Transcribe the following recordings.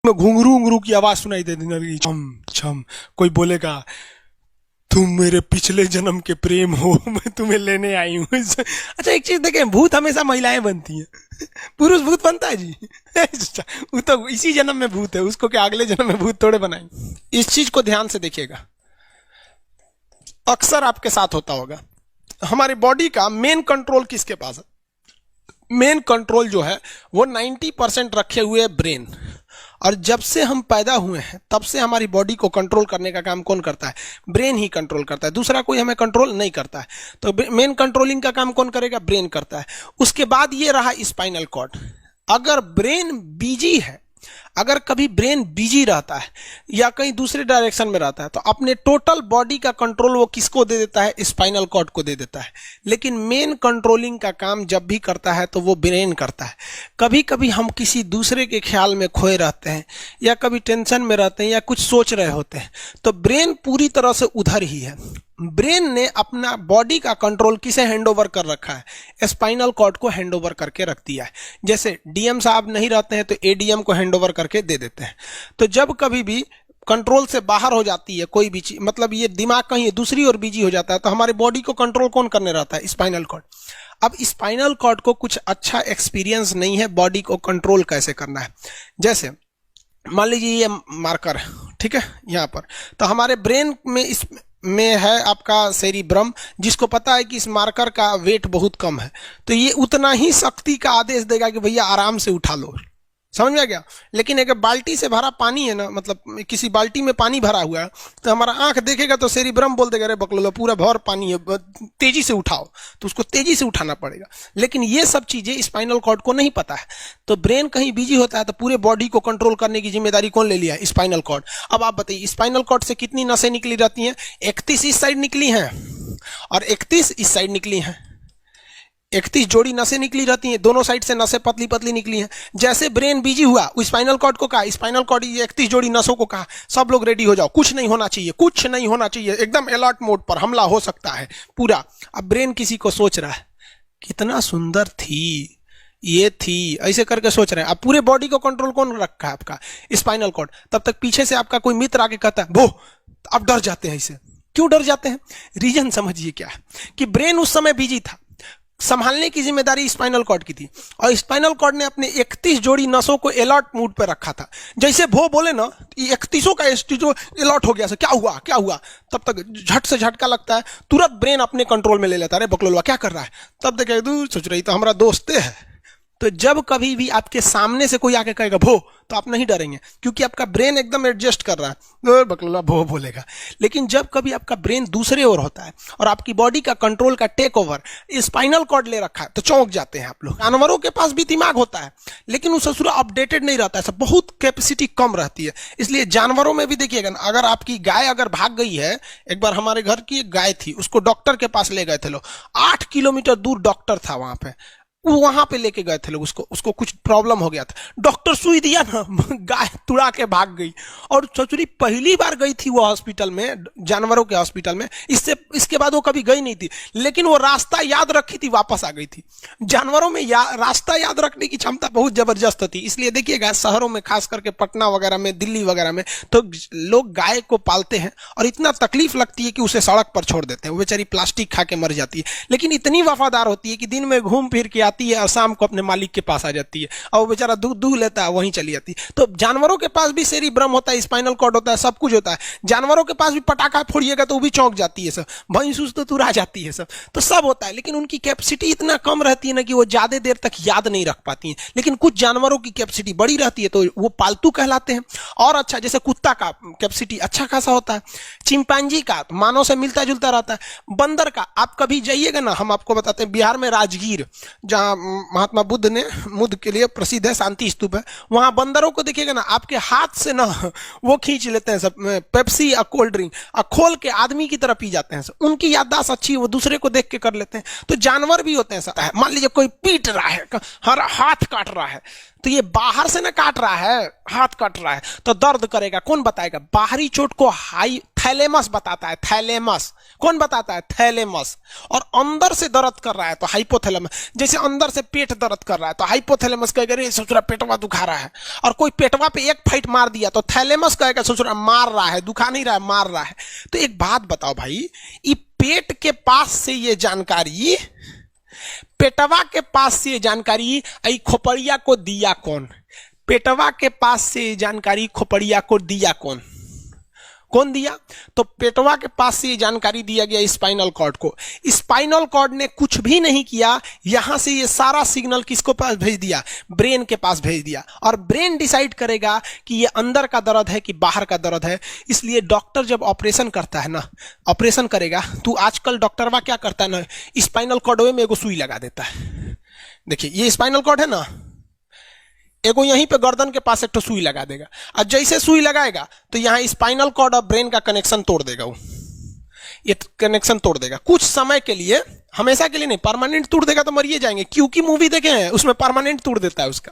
में घुंघरू घुंघरू की आवाज सुनाई दे देगी, छम छम। कोई बोलेगा तुम मेरे पिछले जन्म के प्रेम हो, मैं तुम्हें लेने आई हूँ। अच्छा एक चीज देखें, भूत हमेशा महिलाएं बनती हैं, पुरुष भूत बनता है जी। वो तो इसी जन्म में भूत है, उसको क्या अगले जन्म में भूत थोड़े बनाएंगे। इस चीज को ध्यान से देखिएगा, अक्सर आपके साथ होता होगा। हमारी बॉडी का मेन कंट्रोल किसके पास है? मेन कंट्रोल जो है वो 90% रखे हुए ब्रेन। और जब से हम पैदा हुए हैं तब से हमारी बॉडी को कंट्रोल करने का काम कौन करता है? ब्रेन ही कंट्रोल करता है, दूसरा कोई हमें कंट्रोल नहीं करता है। तो मेन कंट्रोलिंग का काम कौन करेगा? ब्रेन करता है। उसके बाद ये रहा स्पाइनल कॉर्ड। अगर ब्रेन बिजी है, अगर कभी ब्रेन बिजी रहता है या कहीं दूसरे डायरेक्शन में रहता है, तो अपने टोटल बॉडी का कंट्रोल वो किसको दे देता है? स्पाइनल कॉर्ड को दे देता है। लेकिन मेन कंट्रोलिंग का काम जब भी करता है तो वो ब्रेन करता है। कभी कभी हम किसी दूसरे के ख्याल में खोए रहते हैं या कभी टेंशन में रहते हैं या कुछ सोच रहे होते हैं, तो ब्रेन पूरी तरह से उधर ही है। ब्रेन ने अपना बॉडी का कंट्रोल किसे हैंडओवर कर रखा है? स्पाइनल कॉर्ड को हैंडओवर करके रख दिया है। जैसे डीएम साहब नहीं रहते हैं तो एडीएम को हैंडओवर करके दे देते हैं। तो जब कभी भी कंट्रोल से बाहर हो जाती है कोई भी चीज, मतलब ये दिमाग कहीं दूसरी ओर बिजी हो जाता है, तो हमारी बॉडी को कंट्रोल कौन करने रहता है? Spinal cord. अब स्पाइनल कॉर्ड को कुछ अच्छा एक्सपीरियंस नहीं है बॉडी को कंट्रोल कैसे करना है। जैसे मान लीजिए ये मार्कर है, ठीक है, यहाँ पर, तो हमारे ब्रेन में इस में है आपका सेरिब्रम, जिसको पता है कि इस मार्कर का वेट बहुत कम है, तो ये उतना ही शक्ति का आदेश देगा कि भैया आराम से उठा लो। समझ में आ गया? लेकिन अगर बाल्टी से भरा पानी है ना, मतलब किसी बाल्टी में पानी भरा हुआ है, तो हमारा आंख देखेगा तो सेरिब्रम बोल देगा अरे बकलोलो पूरा भर पानी है, तेजी से उठाओ, तो उसको तेजी से उठाना पड़ेगा। लेकिन ये सब चीजें स्पाइनल कॉर्ड को नहीं पता है। तो ब्रेन कहीं बिजी होता है तो पूरे बॉडी को कंट्रोल करने की जिम्मेदारी कौन ले लिया? Spinal cord. अब आप बताइए स्पाइनल कॉर्ड से कितनी नसें निकली रहती हैं? 31 इस साइड निकली हैं और 31 इस साइड निकली हैं। 31 जोड़ी नसें निकली रहती हैं, दोनों साइड से नसें पतली पतली निकली हैं। जैसे ब्रेन बिजी हुआ, स्पाइनल कॉर्ड को कहा, स्पाइनल कॉर्ड 31 जोड़ी नसों को कहा, सब लोग रेडी हो जाओ, कुछ नहीं होना चाहिए, कुछ नहीं होना चाहिए, एकदम अलर्ट मोड पर, हमला हो सकता है पूरा। अब ब्रेन किसी को सोच रहा है कितना सुंदर थी ये थी, ऐसे करके सोच रहे हैं। अब पूरे बॉडी को कंट्रोल कौन रखा है? आपका स्पाइनल कॉर्ड। तब तक पीछे से आपका कोई मित्र आके कहता है वो, अब डर जाते हैं। इसे क्यों डर जाते हैं? रीजन समझिए क्या है कि ब्रेन उस समय बिजी था, संभालने की जिम्मेदारी स्पाइनल कॉर्ड की थी, और स्पाइनल कॉर्ड ने अपने 31 जोड़ी नसों को अलर्ट मूड पर रखा था। जैसे भो बोले ना, 31 का जो अलर्ट हो गया, क्या हुआ क्या हुआ, तब तक झट से झटका लगता है, तुरंत ब्रेन अपने कंट्रोल में ले लेता है, अरे बकलोलवा क्या कर रहा है? तब देखे दूर सोच रही तो हमारा दोस्त है। तो जब कभी भी आपके सामने से कोई आके कहेगा भो, तो आप नहीं डरेंगे, क्योंकि आपका ब्रेन एकदम एडजस्ट कर रहा है, बकलोला भो बोलेगा। लेकिन जब कभी आपका ब्रेन दूसरे ओर होता है और आपकी बॉडी का कंट्रोल का टेक ओवर स्पाइनल कॉर्ड ले रखा है, तो चौंक जाते हैं आप लोग। जानवरों के पास भी दिमाग होता है, लेकिन वो ससुरा अपडेटेड नहीं रहता है, सब बहुत कैपेसिटी कम रहती है। इसलिए जानवरों में भी देखिएगा ना, अगर आपकी गाय अगर भाग गई है, एक बार हमारे घर की एक गाय थी, उसको डॉक्टर के पास ले गए थे लोग, 8 किलोमीटर दूर डॉक्टर था वहां पे, वहां पे लेके गए थे लोग, उसको कुछ प्रॉब्लम हो गया था, डॉक्टर सुई दिया ना, गाय तुड़ा के भाग गई। और ससुरी पहली बार गई थी वो हॉस्पिटल में, जानवरों के हॉस्पिटल में, इसके बाद वो कभी गई नहीं थी, लेकिन वो रास्ता याद रखी थी, वापस आ गई थी। जानवरों में रास्ता याद रखने की क्षमता बहुत जबरदस्त थी। इसलिए देखिएगा शहरों में, खास करके पटना वगैरह में, दिल्ली वगैरह में, तो लोग गाय को पालते हैं और इतना तकलीफ लगती है कि उसे सड़क पर छोड़ देते हैं, वो बेचारी प्लास्टिक खा के मर जाती है, लेकिन इतनी वफादार होती है कि दिन में घूम फिर के आती है और शाम को अपने मालिक के पास आ जाती है, और वो बेचारा दूध दूह लेता है, वहीं चली जाती है। तो जानवरों के पास भी सेरिब्रम होता है, स्पाइनल कॉर्ड होता है, सब कुछ होता है। जानवरों के पास भी पटाखा फोड़िएगा तो वो भी चौंक जाती है सब, भैंस तो तुरा जाती है सब, तो सब होता है। लेकिन उनकी कैपेसिटी इतना कम रहती है ना कि वो ज्यादा देर तक याद नहीं रख पाती है। लेकिन कुछ जानवरों की कैपेसिटी बड़ी रहती है, तो वो पालतू कहलाते हैं। और अच्छा, जैसे कुत्ता का कैपेसिटी अच्छा खासा होता है, चिंपांजी का मानव से मिलता जुलता रहता है, बंदर का आप कभी जाइएगा ना, हम आपको बताते हैं, बिहार में राजगीर, जहां महात्मा बुद्ध के लिए प्रसिद्ध है, शांति स्तूप है, वहां बंदरों को देखिएगा ना, आपके हाथ से ना वो खींच लेते हैं सब, पेप्सी या कोल्ड ड्रिंक खोल के आदमी की तरह पी जाते हैं सब। उनकी याददाश्त अच्छी है, वो दूसरे को देख के कर लेते हैं। तो जानवर भी होते हैं सब। मान लीजिए कोई पीट रहा है, हर हाथ काट रहा है, तो ये बाहर से ना काट रहा है, हाथ कट रहा है तो दर्द करेगा। कौन बताएगा? बाहरी चोट को हाई थैलेमस बताता है, थैलेमस। कौन बताता है? थैलेमस। और अंदर से दर्द कर रहा है तो हाइपोथैलेमस। जैसे अंदर से पेट दर्द कर रहा है तो हाइपोथैलेमस कहेगा रे ससुरा पेटवा दुखा रहा है। और कोई पेटवा पे एक फाइट मार दिया तो थैलेमस कहेगा ससुरा मार रहा है, दुखा नहीं रहा है, मार रहा है। तो एक बात बताओ भाई, ये पेट के पास से ये जानकारी, पेटवा के पास से जानकारी आई खोपड़िया को दिया कौन? पेटवा के पास से जानकारी खोपड़िया को दिया कौन? कौन दिया? तो पेटवा के पास से जानकारी दिया गया स्पाइनल कॉर्ड को। स्पाइनल कॉर्ड ने कुछ भी नहीं किया, यहां से ये सारा सिग्नल किसको पास भेज दिया? ब्रेन के पास भेज दिया। और ब्रेन डिसाइड करेगा कि ये अंदर का दर्द है कि बाहर का दर्द है। इसलिए डॉक्टर जब ऑपरेशन करता है ना, ऑपरेशन करेगा तो आजकल डॉक्टरवा क्या करता है ना, स्पाइनल कॉर्ड में एगो सुई लगा देता है। देखिए ये स्पाइनल कॉर्ड है ना, एगो यहीं पे गर्दन के पास एक तो सुई लगा देगा। और जैसे सुई लगाएगा तो यहां स्पाइनल कॉर्ड और ब्रेन का कनेक्शन तोड़ देगा। वो ये कनेक्शन तोड़ देगा कुछ समय के लिए, हमेशा के लिए नहीं। परमानेंट तोड़ देगा तो मरिए जाएंगे, क्योंकि मूवी देखे हैं उसमें परमानेंट तोड़ देता है उसका।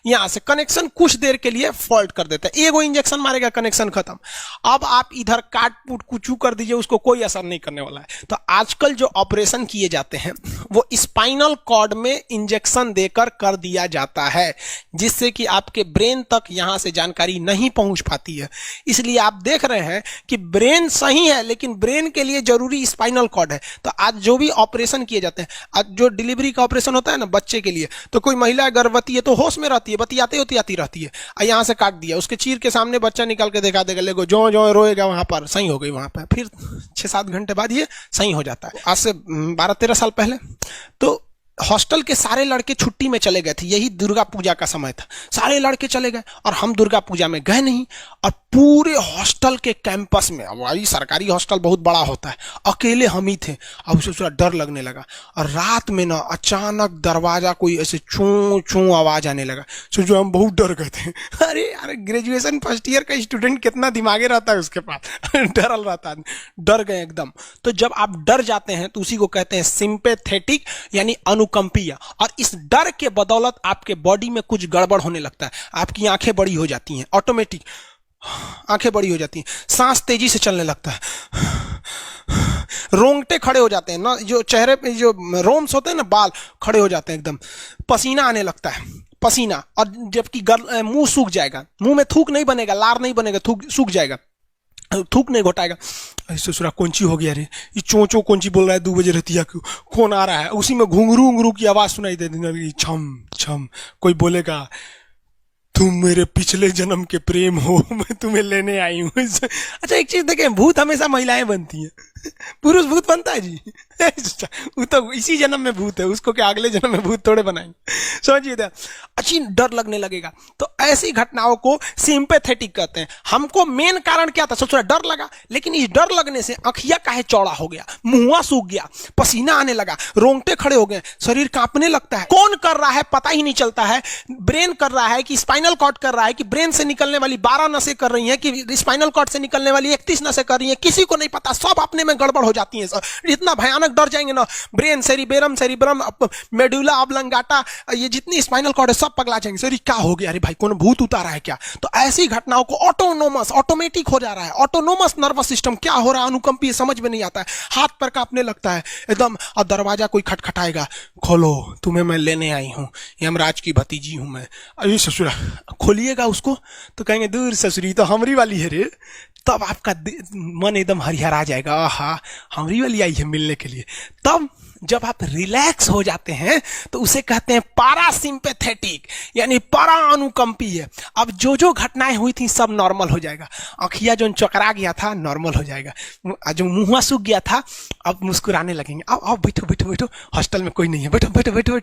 यहां से कनेक्शन कुछ देर के लिए फॉल्ट कर देता है, एगो इंजेक्शन मारेगा, कनेक्शन खत्म। अब आप इधर काट पुट कुचू कर दीजिए, उसको कोई असर नहीं करने वाला है। तो आजकल जो ऑपरेशन किए जाते हैं वो स्पाइनल कॉर्ड में इंजेक्शन देकर कर दिया जाता है, जिससे कि आपके ब्रेन तक यहां से जानकारी नहीं पहुंच पाती है। इसलिए आप देख रहे हैं कि ब्रेन सही है लेकिन ब्रेन के लिए जरूरी स्पाइनल कॉर्ड है। तो आज जो भी ऑपरेशन किए जाते हैं, आज जो डिलीवरी का ऑपरेशन होता है ना बच्चे के लिए, तो कोई महिला गर्भवती है तो होश में रहती है, बतियाते होती रहती है, यहां से काट दिया, उसके चीर के सामने बच्चा निकाल के दिखा देगा, लेगो जो जो रोएगा वहां पर सही हो गई, वहां पर फिर 6-7 घंटे बाद ये सही हो जाता है। आज से 12-13 साल पहले तो हॉस्टल के सारे लड़के छुट्टी में चले गए थे, यही दुर्गा पूजा का समय था, सारे लड़के चले गए और हम दुर्गा पूजा में गए नहीं। और पूरे हॉस्टल के कैंपस में, अब वही सरकारी हॉस्टल बहुत बड़ा होता है, अकेले हम ही थे। अब उसे थोड़ा डर लगने लगा और रात में ना अचानक दरवाजा कोई ऐसे चूं चूं आवाज आने लगा। सोचो हम बहुत डर गए थे। अरे यार ग्रेजुएशन फर्स्ट ईयर का स्टूडेंट कितना दिमागे रहता है उसके पास, डरल रहता है, डर गए एकदम। तो जब आप डर जाते हैं तो उसी को कहते हैं सिंपैथेटिक यानी अनुकंपीय। और इस डर के बदौलत आपके बॉडी में कुछ गड़बड़ होने लगता है, आपकी आंखें बड़ी हो जाती हैं, ऑटोमेटिक आंखें बड़ी हो जाती हैं, सांस तेजी से चलने लगता है, रोंगटे खड़े हो जाते हैं ना, जो चेहरे पे जो रोम्स होते हैं ना, बाल खड़े हो जाते हैं एकदम, पसीना आने लगता है, पसीना। और जबकि मुंह सूख जाएगा, मुंह में थूक नहीं बनेगा, लार नहीं बनेगा, थूक सूख जाएगा, थूक नहीं घोटाएगा। ससुरा कौनची हो गया रे, ये चोंचो कौनची बोल रहा है 2 बजे रतिया को, कौन आ रहा है? उसी में घुंघरू घुंघरू की आवाज सुनाई दे देगी, छम छम। कोई बोलेगा तुम मेरे पिछले जन्म के प्रेम हो, मैं तुम्हें लेने आई हूँ। अच्छा एक चीज देखें, भूत हमेशा महिलाएं बनती हैं, पुरुष भूत बनता है जी? वो तो इसी जन्म में भूत है, उसको क्या अगले जन्म में भूत थोड़े बनाएंगे? समझिए, अच्छी डर लगने लगेगा। तो ऐसी घटनाओं को सिंपैथेटिक कहते हैं। हमको मेन कारण क्या था? सोच रहा डर लगा, लेकिन इस डर लगने से आंखिया काहे चौड़ा हो गया, मुंह सूख गया, पसीना आने लगा, रोंगटे खड़े हो गए, शरीर कांपने लगता है। कौन कर रहा है पता ही नहीं चलता है। ब्रेन कर रहा है कि स्पाइनल कॉर्ड कर रहा है कि ब्रेन से निकलने वाली 12 नसें कर रही हैं कि स्पाइनल कॉर्ड से निकलने वाली 31 नसें कर रही हैं, किसी को नहीं पता, सब अपने में गड़बड़ हो जाती है। इतना भयानक डर जाएंगे ना, ब्रेन, सेरिब्रम, मेडुला ऑब्लंगाटा, ये जितनी स्पाइनल कॉर्ड है सब पगला जाएंगे। सर क्या हो गया? अरे भाई कौन भूत उतारा है क्या? तो ऐसी घटनाओं को ऑटोमेटिक हो जा रहा है, ऑटोनोमस नर्वस सिस्टम क्या हो रहा है, अनुकंपीय, समझ में नहीं आता है, हाथ पर कांपने लगता है एकदम। और दरवाजा कोई खटखटाएगा, खोलो तुम्हें मैं लेने आई हूं, यमराज की भतीजी हूं मैं। अरे ससुरा, खोलिएगा उसको तो कहेंगे दूर ससुरी तो हमरी वाली है रे। तब आपका मन एकदम हरिहरा जाएगा, आहा हमरी वाली आई है मिलने के लिए। तब जब आप रिलैक्स हो जाते हैं तो उसे कहते हैं पारासिम्पैथेटिक यानी परा अनुकंपीय। अब जो जो घटनाएं हुई थी सब नॉर्मल हो जाएगा, आंखिया जो चकरा गया था नॉर्मल हो जाएगा, जो मुंह सूख गया था अब मुस्कुराने लगेंगे। अब बैठो बैठो बैठो, हॉस्टल में कोई नहीं है, बैठो बैठो बैठो।